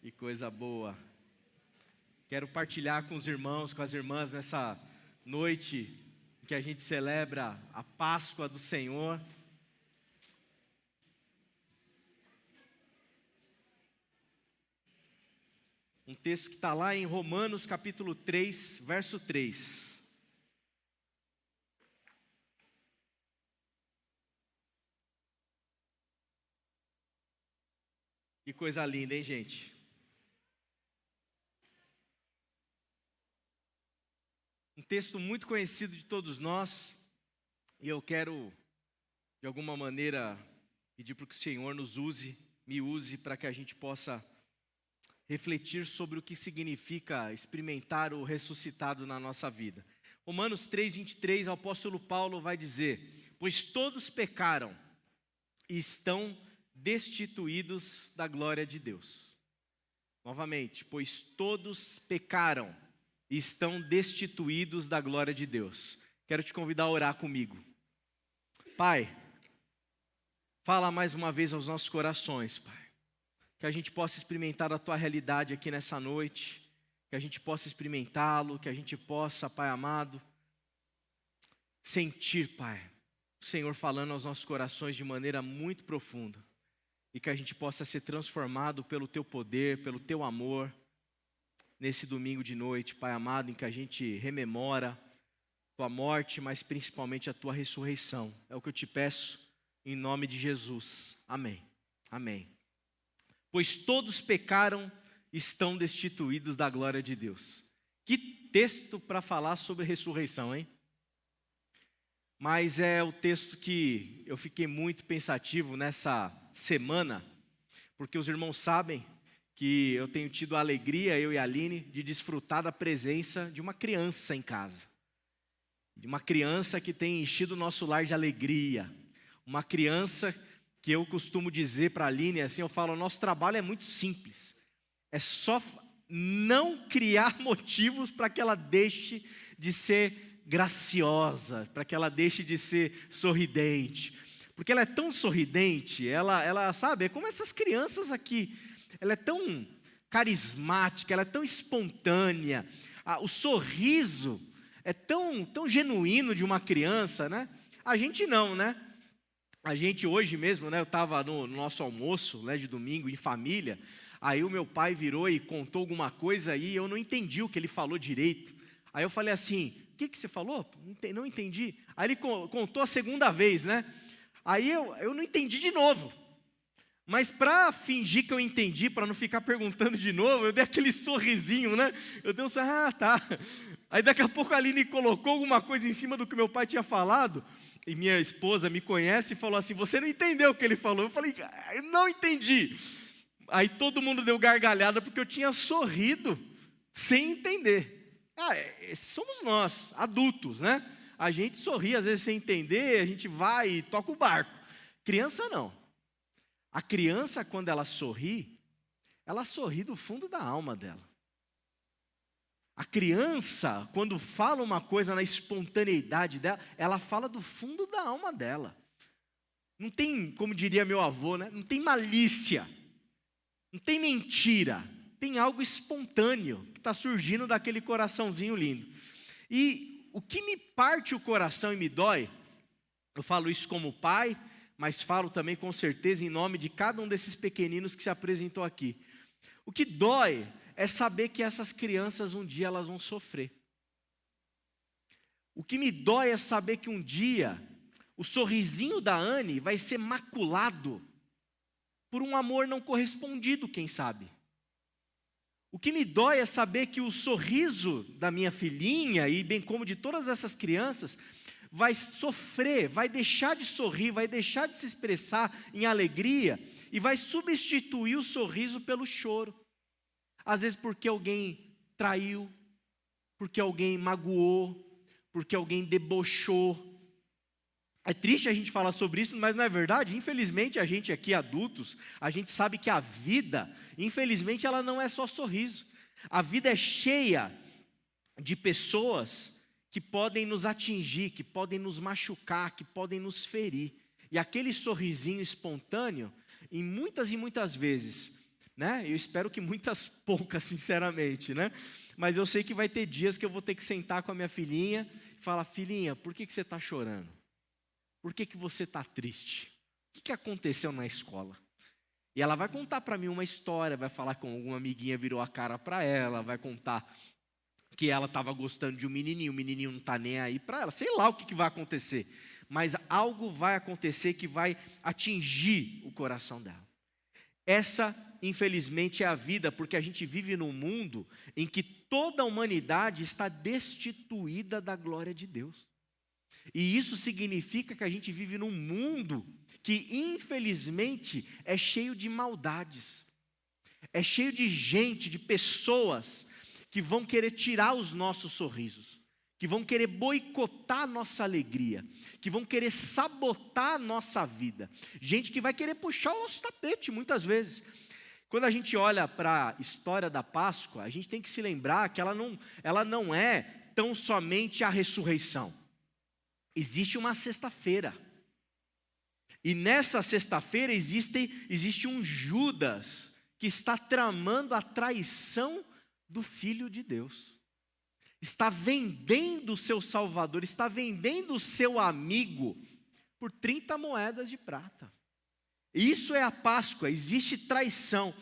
Que coisa boa. Quero partilhar com os irmãos, com as irmãs nessa noite em que a gente celebra a Páscoa do Senhor. Um texto que está lá em Romanos capítulo 3, verso 3. Que coisa linda, hein, gente? Um texto muito conhecido de todos nós, e eu quero, de alguma maneira, pedir para que o Senhor me use, para que a gente possa refletir sobre o que significa experimentar o ressuscitado na nossa vida. Romanos 3:23, o apóstolo Paulo vai dizer: pois todos pecaram e estão destituídos da glória de Deus. Novamente, pois todos pecaram e estão destituídos da glória de Deus. Quero te convidar a orar comigo. Pai, fala mais uma vez aos nossos corações, Pai. Que a gente possa experimentar a Tua realidade aqui nessa noite. Que a gente possa experimentá-lo, que a gente possa, Pai amado, sentir, Pai, o Senhor falando aos nossos corações de maneira muito profunda. E que a gente possa ser transformado pelo Teu poder, pelo Teu amor, nesse domingo de noite, Pai amado, em que a gente rememora Tua morte, mas principalmente a Tua ressurreição. É o que eu te peço, em nome de Jesus. Amém. Amém. Pois todos pecaram e estão destituídos da glória de Deus. Que texto para falar sobre ressurreição, hein? Mas é o texto que eu fiquei muito pensativo nessa semana, porque os irmãos sabem que eu tenho tido a alegria, eu e a Aline, de desfrutar da presença de uma criança em casa. De uma criança que tem enchido o nosso lar de alegria. Uma criança que eu costumo dizer para a Aline, assim, eu falo, nosso trabalho é muito simples. É só não criar motivos para que ela deixe de ser graciosa, para que ela deixe de ser sorridente. Porque ela é tão sorridente, ela sabe, é como essas crianças aqui. Ela é tão carismática, ela é tão espontânea. O sorriso é tão genuíno de uma criança, né? A gente não, né? A gente hoje mesmo, né? Eu estava no nosso almoço, né, de domingo, em família. Aí o meu pai virou e contou alguma coisa e eu não entendi o que ele falou direito. Aí eu falei assim, o que você falou? Não entendi. Aí ele contou a segunda vez, né? Aí eu não entendi de novo. Mas para fingir que eu entendi, para não ficar perguntando de novo, eu dei aquele sorrisinho, né? Eu dei um sorriso, tá. Aí daqui a pouco a Aline colocou alguma coisa em cima do que meu pai tinha falado, e minha esposa me conhece e falou assim, você não entendeu o que ele falou? Eu falei, eu não entendi. Aí todo mundo deu gargalhada porque eu tinha sorrido sem entender. Somos nós, adultos, né? A gente sorri às vezes sem entender, a gente vai e toca o barco. Criança não. A criança, quando ela sorri do fundo da alma dela. A criança, quando fala uma coisa na espontaneidade dela, ela fala do fundo da alma dela. Não tem, como diria meu avô, né? Não tem malícia, não tem mentira, tem algo espontâneo que está surgindo daquele coraçãozinho lindo. E o que me parte o coração e me dói, eu falo isso como pai, mas falo também com certeza em nome de cada um desses pequeninos que se apresentou aqui. O que dói é saber que essas crianças um dia elas vão sofrer. O que me dói é saber que um dia o sorrisinho da Anne vai ser maculado por um amor não correspondido, quem sabe. O que me dói é saber que o sorriso da minha filhinha e bem como de todas essas crianças vai sofrer, vai deixar de sorrir, vai deixar de se expressar em alegria e vai substituir o sorriso pelo choro. Às vezes porque alguém traiu, porque alguém magoou, porque alguém debochou. É triste a gente falar sobre isso, mas não é verdade? Infelizmente a gente aqui adultos, a gente sabe que a vida, infelizmente ela não é só sorriso. A vida é cheia de pessoas que podem nos atingir, que podem nos machucar, que podem nos ferir. E aquele sorrisinho espontâneo, em muitas e muitas vezes, né? Eu espero que muitas poucas, sinceramente, né? Mas eu sei que vai ter dias que eu vou ter que sentar com a minha filhinha e falar: filhinha, por que você está chorando? Por que você está triste? O que aconteceu na escola? E ela vai contar para mim uma história, vai falar que alguma amiguinha virou a cara para ela, vai contar que ela estava gostando de um menininho, o menininho não está nem aí para ela, sei lá o que vai acontecer. Mas algo vai acontecer que vai atingir o coração dela. Essa, infelizmente, é a vida, porque a gente vive num mundo em que toda a humanidade está destituída da glória de Deus. E isso significa que a gente vive num mundo que, infelizmente, é cheio de maldades. É cheio de gente, de pessoas que vão querer tirar os nossos sorrisos, que vão querer boicotar a nossa alegria, que vão querer sabotar a nossa vida. Gente que vai querer puxar o nosso tapete muitas vezes. Quando a gente olha para a história da Páscoa, a gente tem que se lembrar que ela não é tão somente a ressurreição. Existe uma sexta-feira. E nessa sexta-feira existe um Judas que está tramando a traição do Filho de Deus. Está vendendo o seu Salvador, está vendendo o seu amigo por 30 moedas de prata. Isso é a Páscoa, existe traição.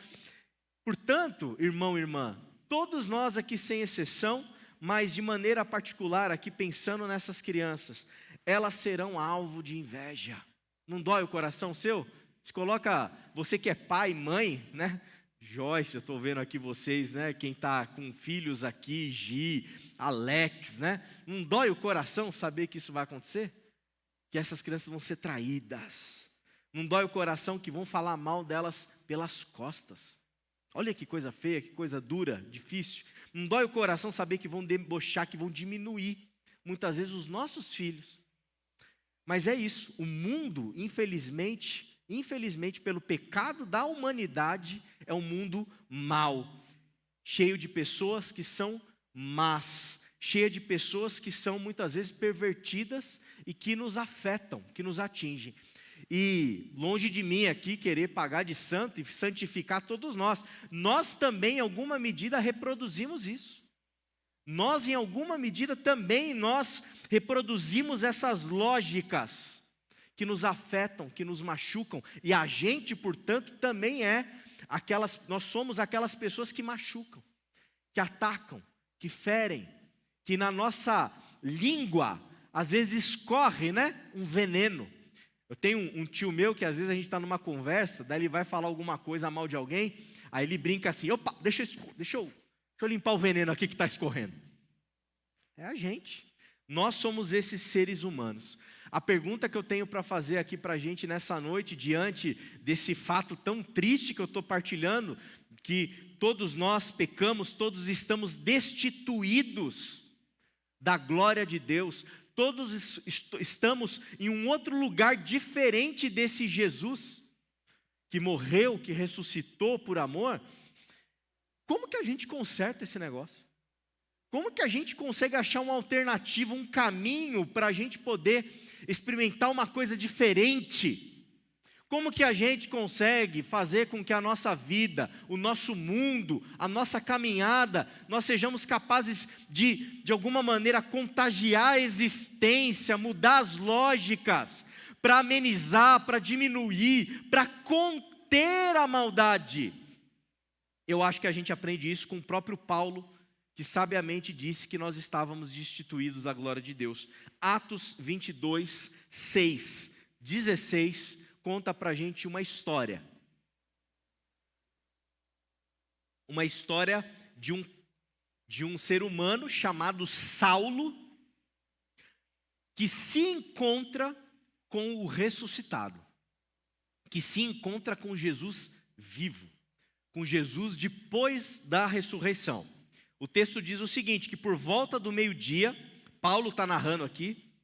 Portanto, irmão e irmã, todos nós aqui sem exceção, mas de maneira particular aqui pensando nessas crianças, elas serão alvo de inveja. Não dói o coração seu? Se coloca, você que é pai, mãe, né? Joyce, eu estou vendo aqui vocês, né? Quem está com filhos aqui, Gi, Alex, né? Não dói o coração saber que isso vai acontecer? Que essas crianças vão ser traídas. Não dói o coração que vão falar mal delas pelas costas. Olha que coisa feia, que coisa dura, difícil. Não dói o coração saber que vão debochar, que vão diminuir, muitas vezes, os nossos filhos. Mas é isso, o mundo, infelizmente, pelo pecado da humanidade, é um mundo mau, cheio de pessoas que são más, cheio de pessoas que são muitas vezes pervertidas e que nos afetam, que nos atingem. E longe de mim aqui querer pagar de santo e santificar todos nós também em alguma medida reproduzimos isso. Nós em alguma medida também reproduzimos essas lógicas que nos afetam, que nos machucam, e a gente, portanto, também nós somos aquelas pessoas que machucam, que atacam, que ferem, que na nossa língua, às vezes escorre, né, um veneno. Eu tenho um tio meu que às vezes a gente está numa conversa, daí ele vai falar alguma coisa mal de alguém, aí ele brinca assim: opa, deixa eu limpar o veneno aqui que está escorrendo. É a gente. Nós somos esses seres humanos. A pergunta que eu tenho para fazer aqui para a gente nessa noite, diante desse fato tão triste que eu estou partilhando, que todos nós pecamos, todos estamos destituídos da glória de Deus, todos estamos em um outro lugar diferente desse Jesus, que morreu, que ressuscitou por amor. Como que a gente conserta esse negócio? Como que a gente consegue achar uma alternativa, um caminho para a gente poder experimentar uma coisa diferente? Como que a gente consegue fazer com que a nossa vida, o nosso mundo, a nossa caminhada, nós sejamos capazes de alguma maneira, contagiar a existência, mudar as lógicas, para amenizar, para diminuir, para conter a maldade? Eu acho que a gente aprende isso com o próprio Paulo, que sabiamente disse que nós estávamos destituídos da glória de Deus. Atos 22, 6, 16, conta para a gente uma história. Uma história de um ser humano chamado Saulo, que se encontra com o ressuscitado, que se encontra com Jesus vivo, com Jesus depois da ressurreição. O texto diz o seguinte, que por volta do meio-dia, Paulo está narrando aqui,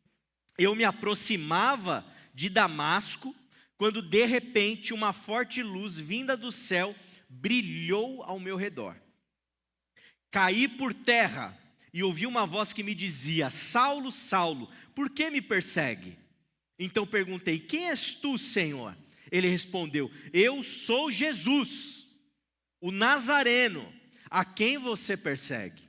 eu me aproximava de Damasco, quando de repente uma forte luz vinda do céu brilhou ao meu redor. Caí por terra e ouvi uma voz que me dizia: Saulo, Saulo, por que me persegue? Então perguntei: quem és tu, Senhor? Ele respondeu: eu sou Jesus, o Nazareno, a quem você persegue.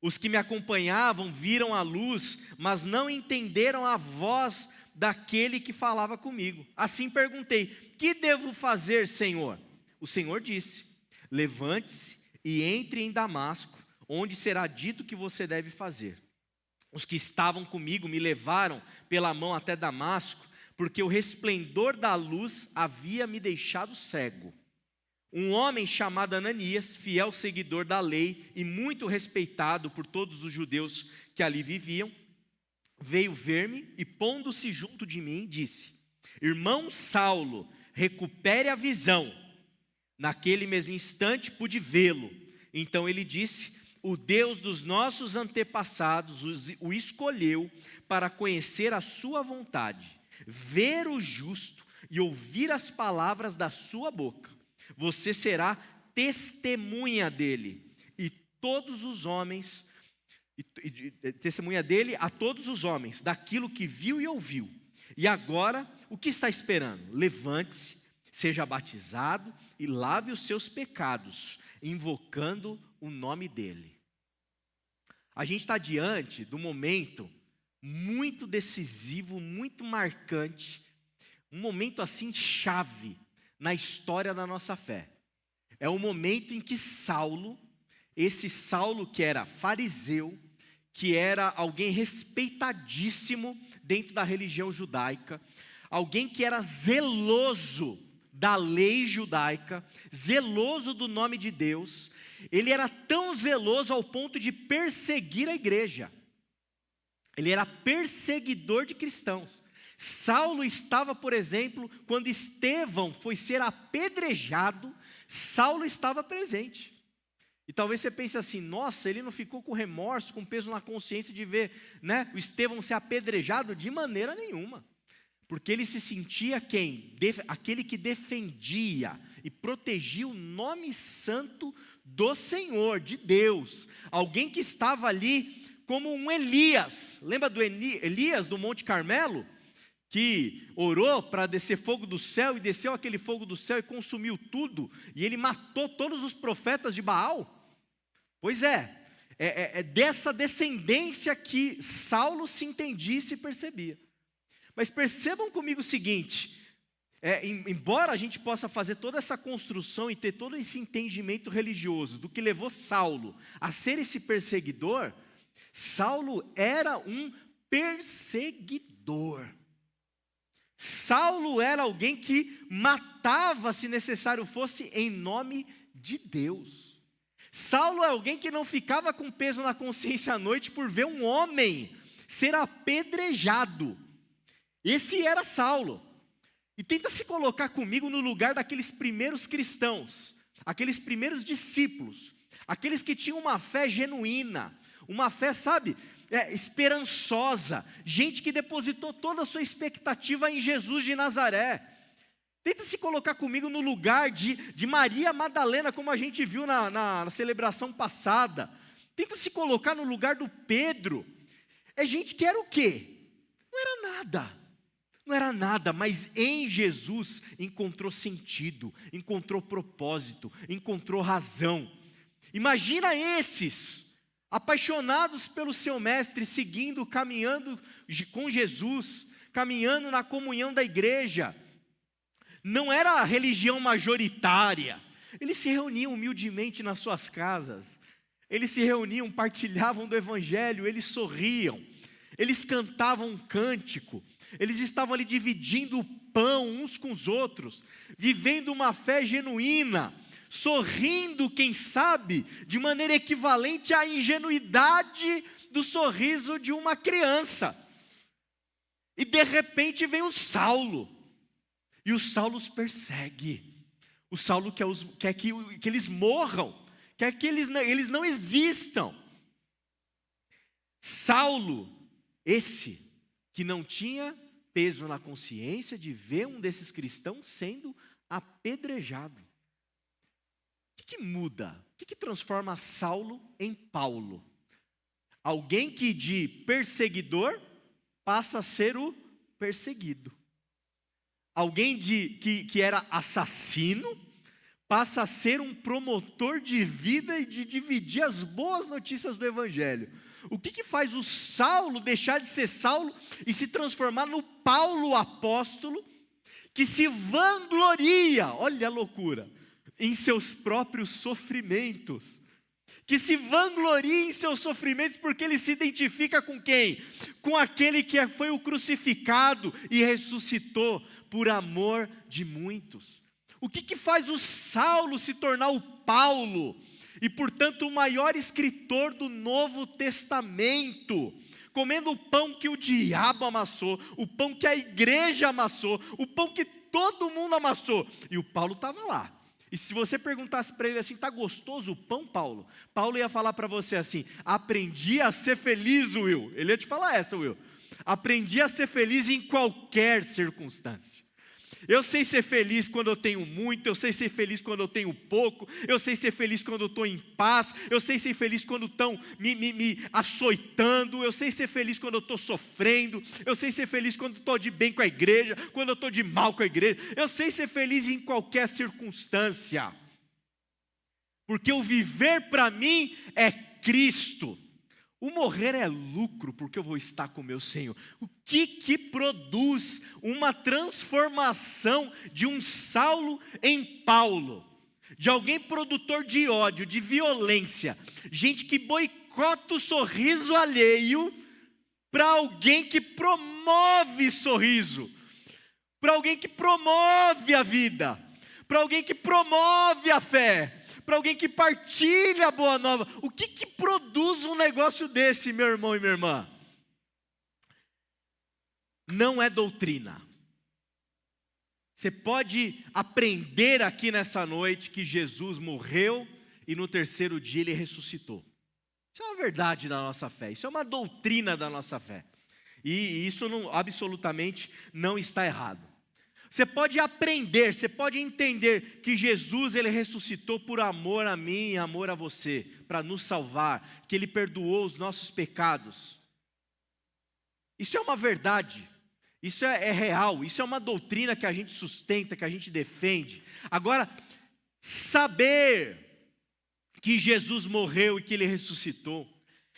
Os que me acompanhavam viram a luz, mas não entenderam a voz daquele que falava comigo. Assim perguntei: que devo fazer, Senhor? O Senhor disse: levante-se e entre em Damasco, onde será dito o que você deve fazer. Os que estavam comigo me levaram pela mão até Damasco, porque o resplendor da luz havia me deixado cego. Um homem chamado Ananias, fiel seguidor da lei e muito respeitado por todos os judeus que ali viviam, veio ver-me e, pondo-se junto de mim, disse: irmão Saulo, recupere a visão. Naquele mesmo instante pude vê-lo. Então ele disse: o Deus dos nossos antepassados o escolheu para conhecer a sua vontade, ver o justo e ouvir as palavras da sua boca. Você será testemunha dele e todos os homens, testemunha dele a todos os homens, daquilo que viu e ouviu. E agora, o que está esperando? Levante-se, seja batizado e lave os seus pecados, invocando o nome dele. A gente está diante de um momento muito decisivo, muito marcante, um momento assim chave na história da nossa fé. É o momento em que Saulo, esse Saulo que era fariseu, que era alguém respeitadíssimo dentro da religião judaica, alguém que era zeloso da lei judaica, zeloso do nome de Deus, ele era tão zeloso ao ponto de perseguir a igreja. Ele era perseguidor de cristãos. Saulo estava, por exemplo, quando Estevão foi ser apedrejado, Saulo estava presente. E talvez você pense assim: nossa, ele não ficou com remorso, com peso na consciência de ver, o Estevão ser apedrejado? De maneira nenhuma. Porque ele se sentia quem? Aquele que defendia e protegia o nome santo do Senhor, de Deus. Alguém que estava ali como um Elias. Lembra do Elias do Monte Carmelo? Que orou para descer fogo do céu, e desceu aquele fogo do céu e consumiu tudo, e ele matou todos os profetas de Baal. Pois é dessa descendência que Saulo se entendia e se percebia. Mas percebam comigo o seguinte, embora a gente possa fazer toda essa construção e ter todo esse entendimento religioso do que levou Saulo a ser esse perseguidor, Saulo era um perseguidor. Saulo era alguém que matava, se necessário fosse, em nome de Deus. Saulo é alguém que não ficava com peso na consciência à noite por ver um homem ser apedrejado. Esse era Saulo. E tenta se colocar comigo no lugar daqueles primeiros cristãos, aqueles primeiros discípulos, aqueles que tinham uma fé genuína, uma fé, esperançosa, gente que depositou toda a sua expectativa em Jesus de Nazaré. Tenta se colocar comigo no lugar de Maria Madalena, como a gente viu na celebração passada. Tenta se colocar no lugar do Pedro. É gente que era o quê? Não era nada, mas em Jesus encontrou sentido, encontrou propósito, encontrou razão. Imagina esses apaixonados pelo seu mestre, seguindo, caminhando com Jesus, caminhando na comunhão da igreja. Não era a religião majoritária. Eles se reuniam humildemente nas suas casas. Eles se reuniam, partilhavam do evangelho, eles sorriam. Eles cantavam um cântico. Eles estavam ali dividindo o pão uns com os outros, vivendo uma fé genuína, sorrindo, quem sabe, de maneira equivalente à ingenuidade do sorriso de uma criança. E de repente vem o Saulo, e o Saulo os persegue. O Saulo quer que eles morram, quer que eles não existam. Saulo, esse que não tinha peso na consciência de ver um desses cristãos sendo apedrejado. O que muda? O que transforma Saulo em Paulo? Alguém que de perseguidor passa a ser o perseguido. Alguém que era assassino passa a ser um promotor de vida e de dividir as boas notícias do Evangelho. O que faz o Saulo deixar de ser Saulo e se transformar no Paulo apóstolo, que se vangloria, olha a loucura, em seus próprios sofrimentos, que se vangloria em seus sofrimentos porque ele se identifica com quem? Com aquele que foi o crucificado e ressuscitou por amor de muitos. O que faz o Saulo se tornar o Paulo e, portanto, o maior escritor do Novo Testamento, comendo o pão que o diabo amassou, o pão que a igreja amassou, o pão que todo mundo amassou, e o Paulo estava lá. E se você perguntasse para ele assim, está gostoso o pão, Paulo? Paulo ia falar para você assim, aprendi a ser feliz, Will. Ele ia te falar essa, Will. Aprendi a ser feliz em qualquer circunstância. Eu sei ser feliz quando eu tenho muito, eu sei ser feliz quando eu tenho pouco, eu sei ser feliz quando eu estou em paz, eu sei ser feliz quando estão me açoitando, eu sei ser feliz quando eu estou sofrendo, eu sei ser feliz quando estou de bem com a igreja, quando eu estou de mal com a igreja, eu sei ser feliz em qualquer circunstância, porque o viver para mim é Cristo. O morrer é lucro, porque eu vou estar com o meu Senhor. O que produz uma transformação de um Saulo em Paulo? De alguém produtor de ódio, de violência, gente que boicota o sorriso alheio, para alguém que promove sorriso, para alguém que promove a vida, para alguém que promove a fé, para alguém que partilha a boa nova. O que produz um negócio desse, meu irmão e minha irmã? Não é doutrina. Você pode aprender aqui nessa noite que Jesus morreu e no terceiro dia ele ressuscitou. Isso é uma verdade da nossa fé, isso é uma doutrina da nossa fé. E isso absolutamente não está errado. Você pode aprender, você pode entender que Jesus ele ressuscitou por amor a mim e amor a você, para nos salvar, que ele perdoou os nossos pecados. Isso é uma verdade, isso é real, isso é uma doutrina que a gente sustenta, que a gente defende. Agora, saber que Jesus morreu e que ele ressuscitou,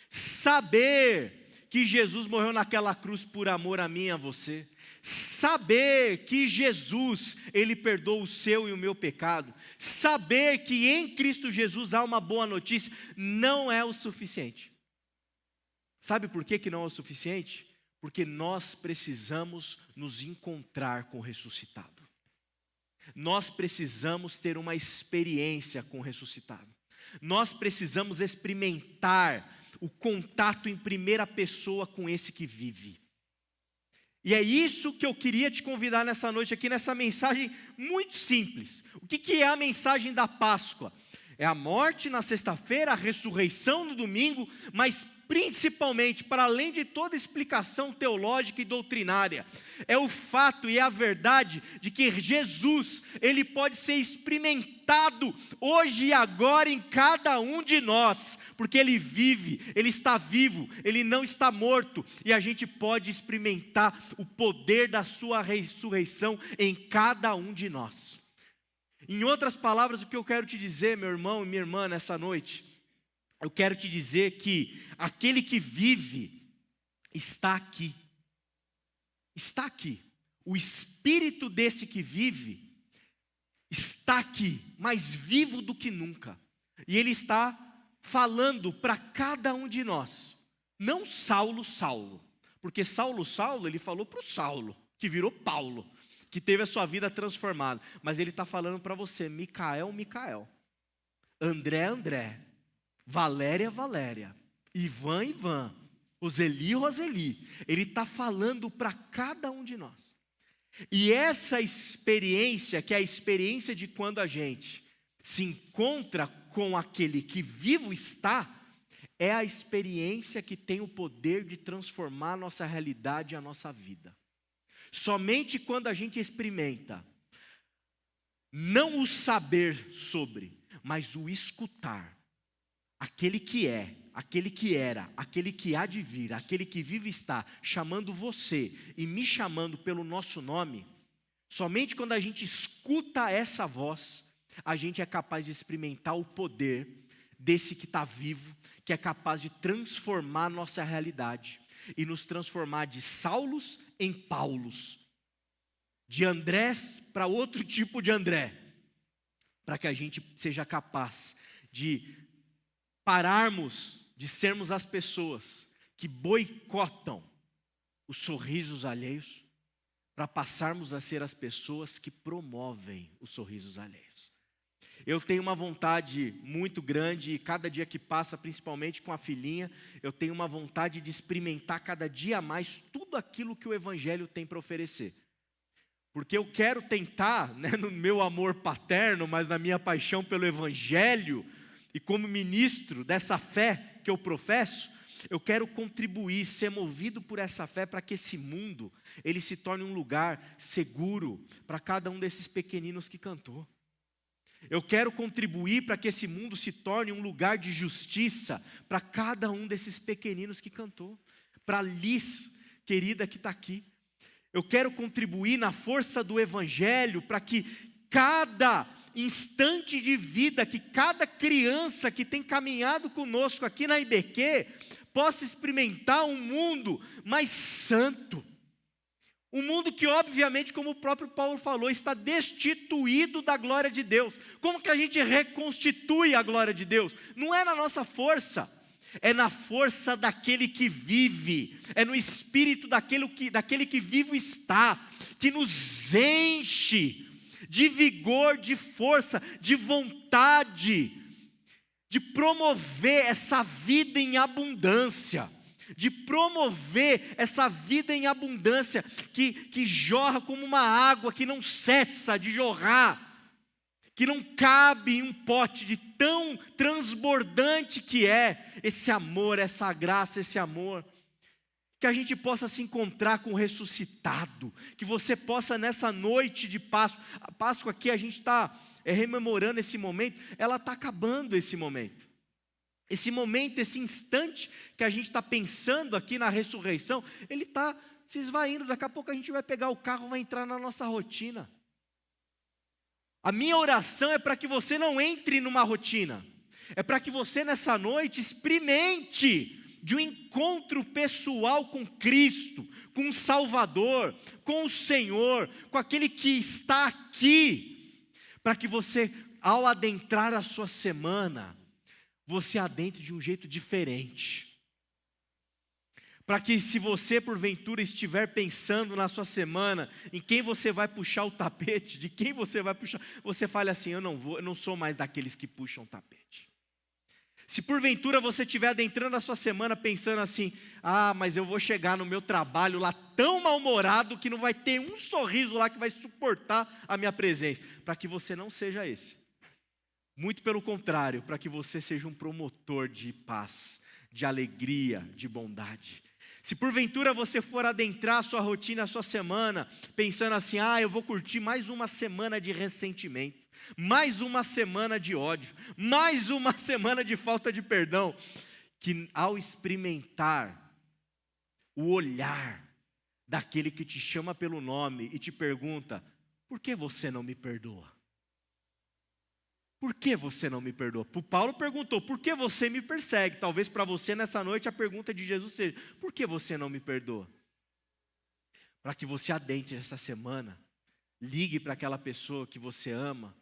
saber que Jesus morreu naquela cruz por amor a mim e a você, saber que Jesus, ele perdoa o seu e o meu pecado, saber que em Cristo Jesus há uma boa notícia, não é o suficiente. Sabe por que não é o suficiente? Porque nós precisamos nos encontrar com o ressuscitado. Nós precisamos ter uma experiência com o ressuscitado. Nós precisamos experimentar o contato em primeira pessoa com esse que vive. E é isso que eu queria te convidar nessa noite aqui, nessa mensagem muito simples. O que é a mensagem da Páscoa? É a morte na sexta-feira, a ressurreição no domingo, mas principalmente, para além de toda explicação teológica e doutrinária, é o fato e a verdade de que Jesus, ele pode ser experimentado hoje e agora em cada um de nós, porque ele vive, ele está vivo, ele não está morto, e a gente pode experimentar o poder da sua ressurreição em cada um de nós. Em outras palavras, o que eu quero te dizer, meu irmão e minha irmã, nessa noite, eu quero te dizer que aquele que vive está aqui. Está aqui. O espírito desse que vive está aqui, mais vivo do que nunca. E ele está falando para cada um de nós. Não Saulo, Saulo. Porque Saulo, Saulo, ele falou para o Saulo, que virou Paulo, que teve a sua vida transformada. Mas ele está falando para você, Micael, Micael. André, André. Valéria, Valéria, Ivan, Ivan, Roseli, Roseli. Ele está falando para cada um de nós. E essa experiência, que é a experiência de quando a gente se encontra com aquele que vivo está, é a experiência que tem o poder de transformar a nossa realidade e a nossa vida. Somente quando a gente experimenta, não o saber sobre, mas o escutar, aquele que é, aquele que era, aquele que há de vir, aquele que vive está, chamando você e me chamando pelo nosso nome, somente quando a gente escuta essa voz, a gente é capaz de experimentar o poder desse que está vivo, que é capaz de transformar nossa realidade e nos transformar de Saulos em Paulos, de Andrés para outro tipo de André, para que a gente seja capaz de pararmos de sermos as pessoas que boicotam os sorrisos alheios, para passarmos a ser as pessoas que promovem os sorrisos alheios. Eu tenho uma vontade muito grande, e cada dia que passa, principalmente com a filhinha, eu tenho uma vontade de experimentar cada dia mais tudo aquilo que o Evangelho tem para oferecer. Porque eu quero tentar, no meu amor paterno, mas na minha paixão pelo Evangelho, e como ministro dessa fé que eu professo, eu quero contribuir, ser movido por essa fé para que esse mundo, ele se torne um lugar seguro para cada um desses pequeninos que cantou. Eu quero contribuir para que esse mundo se torne um lugar de justiça para cada um desses pequeninos que cantou. Para a Liz, querida, que está aqui. Eu quero contribuir na força do Evangelho para que cada instante de vida, que cada criança que tem caminhado conosco aqui na IBQ, possa experimentar um mundo mais santo. Um mundo que, obviamente, como o próprio Paulo falou, está destituído da glória de Deus. Como que a gente reconstitui a glória de Deus? Não é na nossa força, é na força daquele que vive, é no espírito daquele que vivo está, que nos enche de vigor, de força, de vontade, de promover essa vida em abundância, de promover essa vida em abundância, que jorra como uma água, que não cessa de jorrar, que não cabe em um pote de tão transbordante que é esse amor, essa graça, esse amor. Que a gente possa se encontrar com o ressuscitado, que você possa nessa noite de Páscoa, a Páscoa aqui a gente está rememorando esse momento, ela está acabando esse momento. Esse momento, esse instante que a gente está pensando aqui na ressurreição, ele está se esvaindo, daqui a pouco a gente vai pegar o carro, vai entrar na nossa rotina. A minha oração é para que você não entre numa rotina, é para que você nessa noite experimente de um encontro pessoal com Cristo, com o Salvador, com o Senhor, com aquele que está aqui, para que você, ao adentrar a sua semana, você adentre de um jeito diferente. Para que, se você porventura estiver pensando na sua semana, em quem você vai puxar o tapete, de quem você vai puxar, você fale assim: eu não sou mais daqueles que puxam o tapete. Se porventura você estiver adentrando a sua semana pensando assim: mas eu vou chegar no meu trabalho lá tão mal-humorado que não vai ter um sorriso lá que vai suportar a minha presença. Para que você não seja esse. Muito pelo contrário, para que você seja um promotor de paz, de alegria, de bondade. Se porventura você for adentrar a sua rotina, a sua semana, pensando assim: eu vou curtir mais uma semana de ressentimento, mais uma semana de ódio, mais uma semana de falta de perdão, que ao experimentar o olhar daquele que te chama pelo nome e te pergunta: por que você não me perdoa? Por que você não me perdoa? O Paulo perguntou: por que você me persegue? Talvez para você nessa noite a pergunta de Jesus seja: por que você não me perdoa? Para que você adentre essa semana, ligue para aquela pessoa que você ama,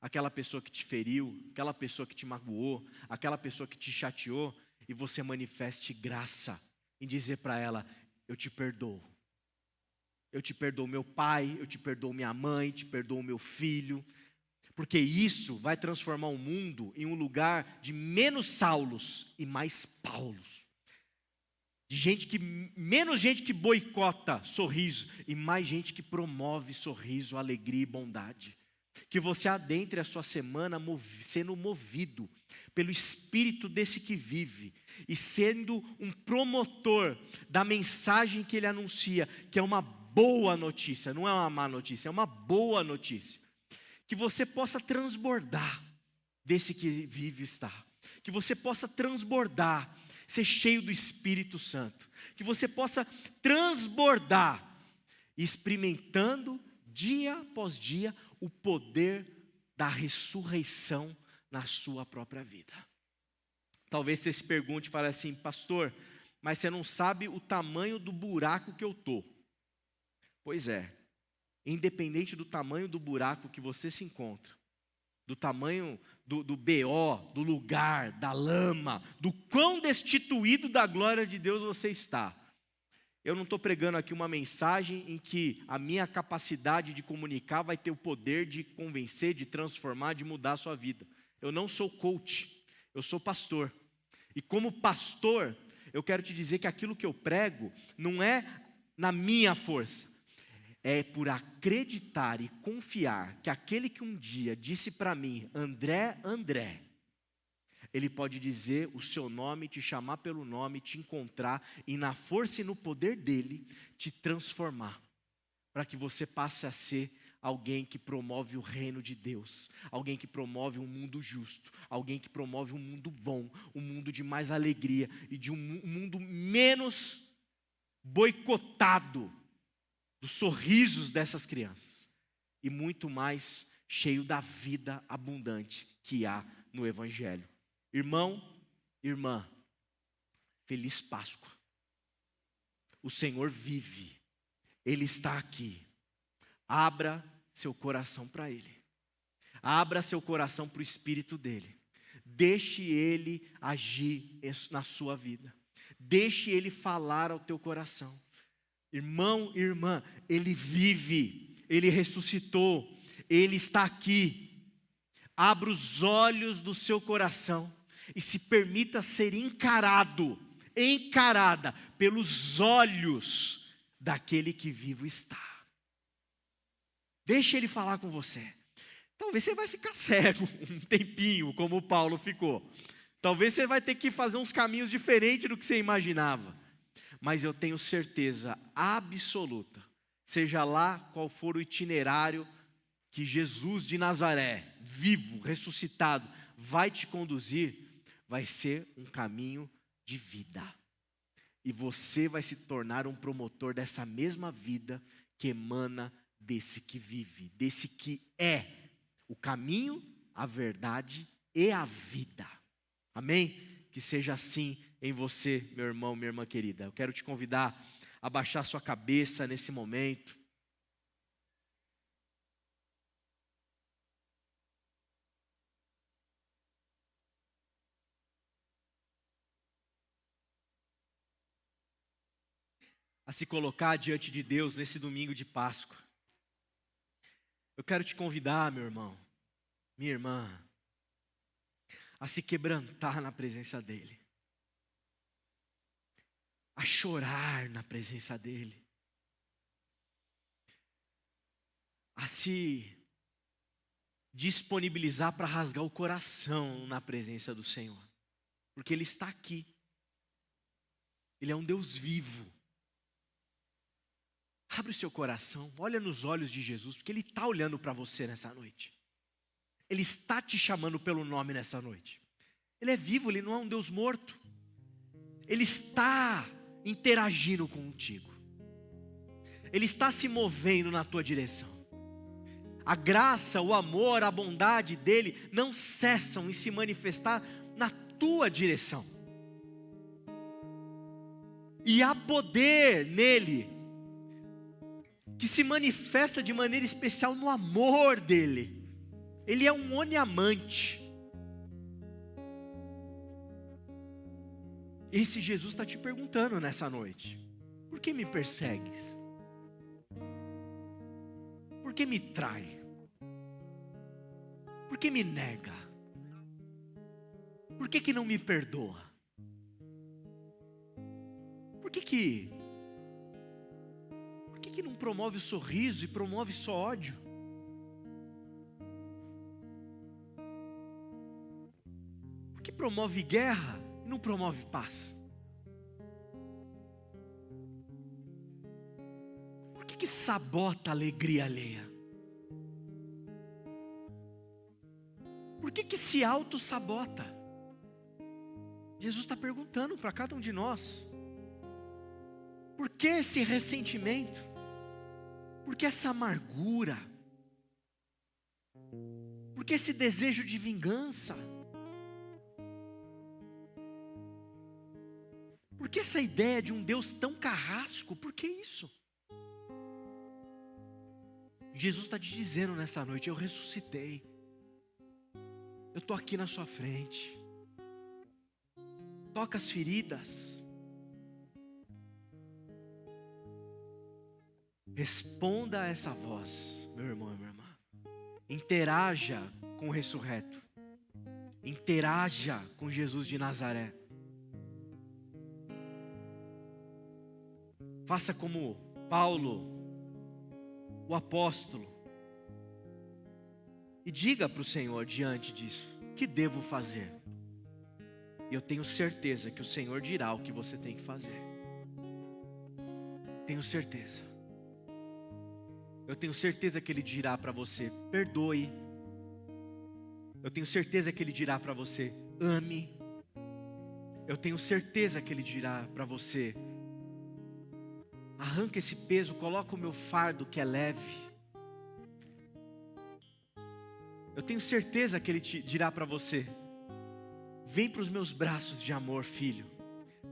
aquela pessoa que te feriu, aquela pessoa que te magoou, aquela pessoa que te chateou, e você manifeste graça em dizer para ela: eu te perdoo. Eu te perdoo meu pai, eu te perdoo minha mãe, te perdoo meu filho. Porque isso vai transformar o mundo em um lugar de menos Saulos e mais Paulos. De menos gente que boicota sorriso e mais gente que promove sorriso, alegria e bondade. Que você adentre a sua semana sendo movido pelo Espírito desse que vive e sendo um promotor da mensagem que ele anuncia, que é uma boa notícia, não é uma má notícia, é uma boa notícia. Que você possa transbordar desse que vive e está. Que você possa transbordar, ser cheio do Espírito Santo. Que você possa transbordar, experimentando dia após dia o poder da ressurreição na sua própria vida. Talvez você se pergunte e fale assim: pastor, mas você não sabe o tamanho do buraco que eu estou. Pois é, independente do tamanho do buraco que você se encontra, do tamanho do BO, do lugar, da lama, do quão destituído da glória de Deus você está. Eu não estou pregando aqui uma mensagem em que a minha capacidade de comunicar vai ter o poder de convencer, de transformar, de mudar a sua vida. Eu não sou coach, eu sou pastor. E como pastor, eu quero te dizer que aquilo que eu prego não é na minha força. É por acreditar e confiar que aquele que um dia disse para mim: André, André, ele pode dizer o seu nome, te chamar pelo nome, te encontrar e na força e no poder dele te transformar, para que você passe a ser alguém que promove o reino de Deus, alguém que promove um mundo justo, alguém que promove um mundo bom, um mundo de mais alegria e de um mundo menos boicotado dos sorrisos dessas crianças e muito mais cheio da vida abundante que há no Evangelho. Irmão, irmã, feliz Páscoa. O Senhor vive, Ele está aqui. Abra seu coração para Ele. Abra seu coração para o Espírito dEle. Deixe Ele agir na sua vida. Deixe Ele falar ao teu coração. Irmão, irmã, Ele vive, Ele ressuscitou, Ele está aqui. Abra os olhos do seu coração e se permita ser encarada pelos olhos daquele que vivo está. Deixe Ele falar com você. Talvez você vai ficar cego um tempinho, como o Paulo ficou. Talvez você vai ter que fazer uns caminhos diferentes do que você imaginava. Mas eu tenho certeza absoluta, seja lá qual for o itinerário que Jesus de Nazaré, vivo, ressuscitado, vai te conduzir, vai ser um caminho de vida. E você vai se tornar um promotor dessa mesma vida que emana desse que vive, desse que é o caminho, a verdade e a vida. Amém? Que seja assim em você, meu irmão, minha irmã querida. Eu quero te convidar a baixar sua cabeça nesse momento. A se colocar diante de Deus nesse domingo de Páscoa. Eu quero te convidar, meu irmão, minha irmã, a se quebrantar na presença dEle, a chorar na presença dEle, a se disponibilizar para rasgar o coração na presença do Senhor, porque Ele está aqui, Ele é um Deus vivo. Abre o seu coração, olha nos olhos de Jesus, porque Ele está olhando para você nessa noite. Ele está te chamando pelo nome nessa noite. Ele é vivo, Ele não é um Deus morto. Ele está interagindo contigo. Ele está se movendo na tua direção. A graça, o amor, a bondade dEle não cessam em se manifestar na tua direção. E há poder nele, que se manifesta de maneira especial no amor dEle. Ele é um oniamante. Esse Jesus está te perguntando nessa noite: por que me persegues? Por que me trai? Por que me nega? Por que não me perdoa? Por que não promove o sorriso e promove só ódio? Por que promove guerra e não promove paz? Por que sabota a alegria alheia? Por que se auto-sabota? Jesus está perguntando para cada um de nós. Por que esse ressentimento? Por que essa amargura? Por que esse desejo de vingança? Por que essa ideia de um Deus tão carrasco? Por que isso? Jesus está te dizendo nessa noite: eu ressuscitei. Eu estou aqui na sua frente. Toca as feridas. Responda a essa voz, meu irmão e minha irmã. Interaja com o ressurreto. Interaja com Jesus de Nazaré. Faça como Paulo, o apóstolo, e diga para o Senhor diante disso: que devo fazer? E eu tenho certeza que o Senhor dirá o que você tem que fazer. Tenho certeza. Eu tenho certeza que Ele dirá para você: perdoe. Eu tenho certeza que Ele dirá para você: ame. Eu tenho certeza que Ele dirá para você: arranca esse peso, coloca o meu fardo que é leve. Eu tenho certeza que Ele dirá para você: vem para os meus braços de amor, filho.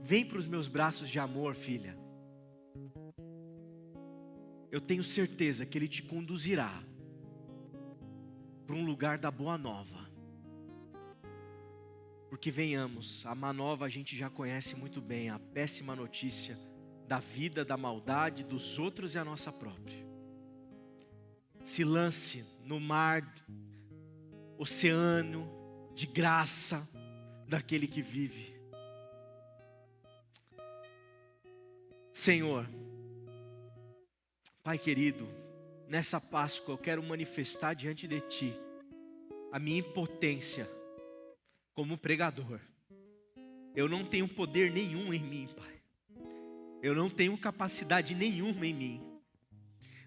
Vem para os meus braços de amor, filha. Eu tenho certeza que Ele te conduzirá para um lugar da boa nova. Porque venhamos, a má nova a gente já conhece muito bem, a péssima notícia da vida, da maldade dos outros e a nossa própria. Se lance no mar, oceano de graça daquele que vive. Senhor, Pai querido, nessa Páscoa eu quero manifestar diante de Ti a minha impotência como pregador. Eu não tenho poder nenhum em mim, Pai. Eu não tenho capacidade nenhuma em mim.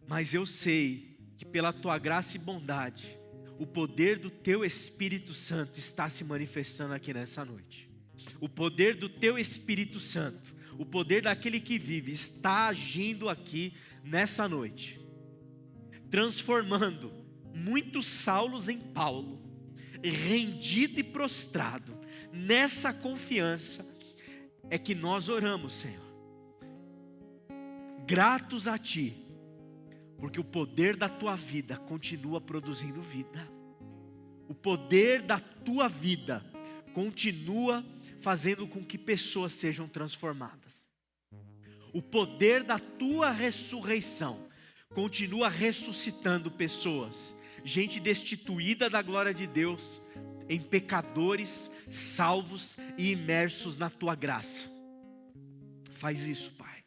Mas eu sei que pela Tua graça e bondade, o poder do Teu Espírito Santo está se manifestando aqui nessa noite. O poder do Teu Espírito Santo, o poder daquele que vive, está agindo aqui nessa noite, transformando muitos Saulos em Paulo, rendido e prostrado. Nessa confiança é que nós oramos, Senhor, gratos a Ti, porque o poder da Tua vida continua produzindo vida. O poder da Tua vida continua fazendo com que pessoas sejam transformadas. O poder da Tua ressurreição continua ressuscitando pessoas, gente destituída da glória de Deus, em pecadores, salvos e imersos na Tua graça. Faz isso, Pai.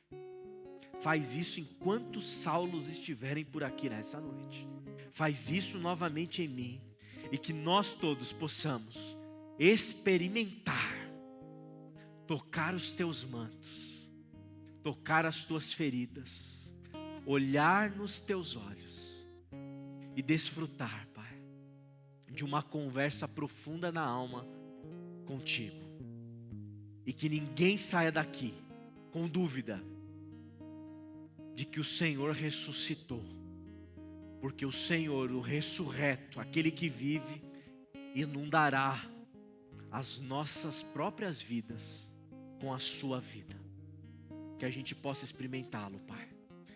Faz isso enquanto Saulos estiverem por aqui nessa noite. Faz isso novamente em mim, e que nós todos possamos experimentar, tocar os Teus mantos, tocar as Tuas feridas, olhar nos Teus olhos e desfrutar, Pai, de uma conversa profunda na alma contigo. E que ninguém saia daqui com dúvida de que o Senhor ressuscitou, porque o Senhor, o ressurreto, aquele que vive, inundará as nossas próprias vidas com a sua vida. Que a gente possa experimentá-lo, Pai.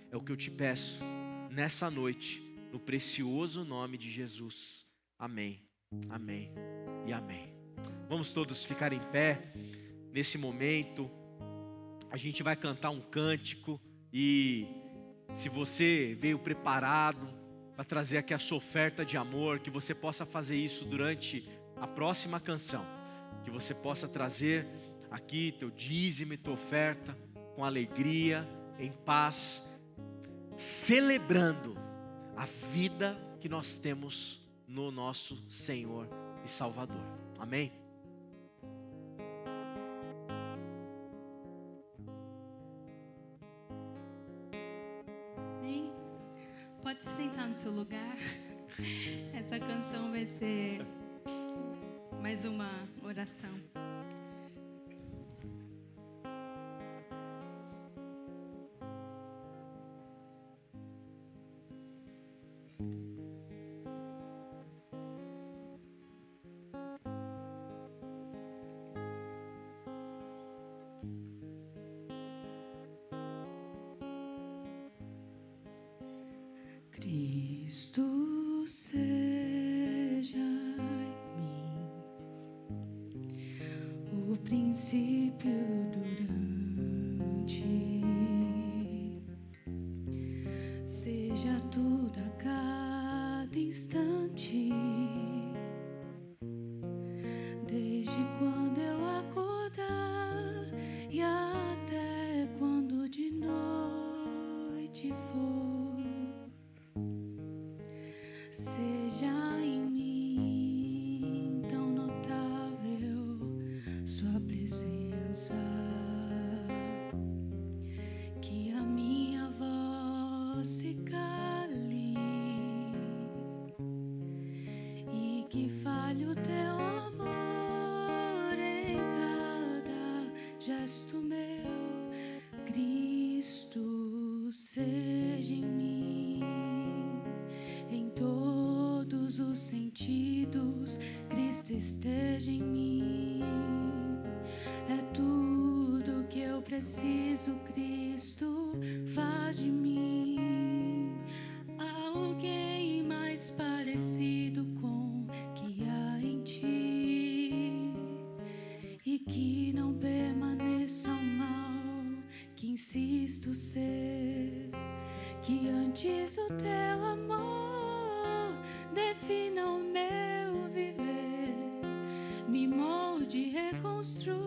É o que eu te peço nessa noite, no precioso nome de Jesus. Amém, amém e amém. Vamos todos ficar em pé nesse momento. A gente vai cantar um cântico, e se você veio preparado para trazer aqui a sua oferta de amor, que você possa fazer isso durante a próxima canção. Que você possa trazer aqui teu dízimo e tua oferta com alegria, em paz, celebrando a vida que nós temos no nosso Senhor e Salvador. Amém? Amém? Pode se sentar no seu lugar. Essa canção vai ser mais uma oração. Cristo seja em mim o princípio durante, seja tudo a cada instante, desde quando eu acordar e até quando de noite for, seja em mim tão notável sua presença, que a minha voz se cale e que fale o teu amor em cada gesto meu. Cristo seja em mim em todos os sentidos, Cristo esteja em mim, é tudo que eu preciso. Cristo faz de mim alguém mais parecido com que há em ti, e que não permaneça o mal que insisto ser, que antes o teu amor defina o meu viver, me molde e reconstrua,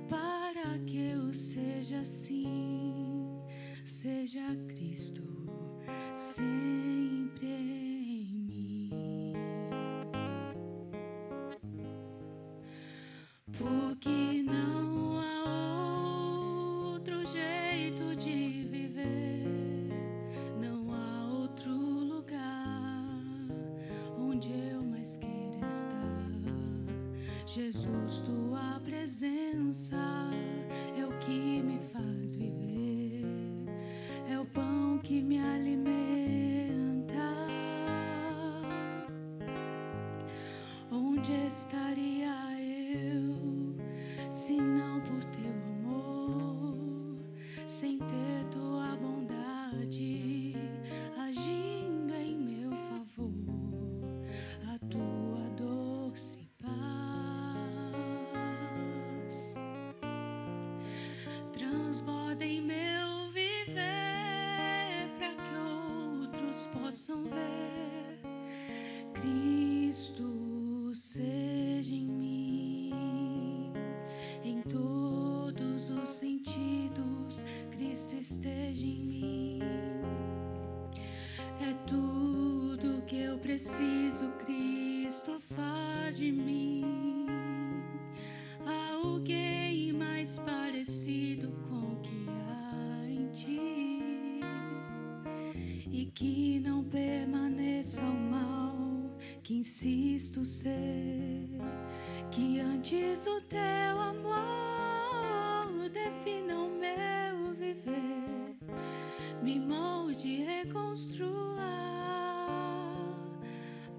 para que eu seja assim, seja Cristo sempre em mim. Porque não há outro jeito de viver, não há outro lugar onde eu mais queira estar. Jesus, tua presença é o que me faz viver, é o pão que me alimenta. Onde estaria eu se não por teu amor, sem ter tua bondade agindo em meu favor, a tua doce paz transborda em meu viver, para que outros possam ver Cristo seja em mim em todos os sentidos, Cristo esteja em mim, é tudo que eu preciso. Cristo faz de mim alguém mais parecido com o que há em ti, e que não permaneça o mal que insisto ser, que antes o teu amor defina o meu viver, me molde e reconstrua,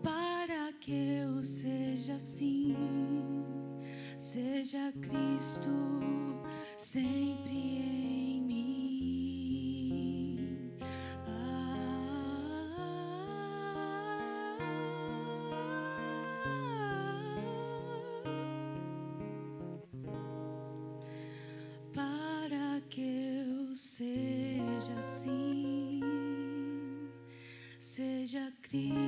para que eu seja assim, seja Cristo sempre em mim. Para que eu seja assim, seja Cristo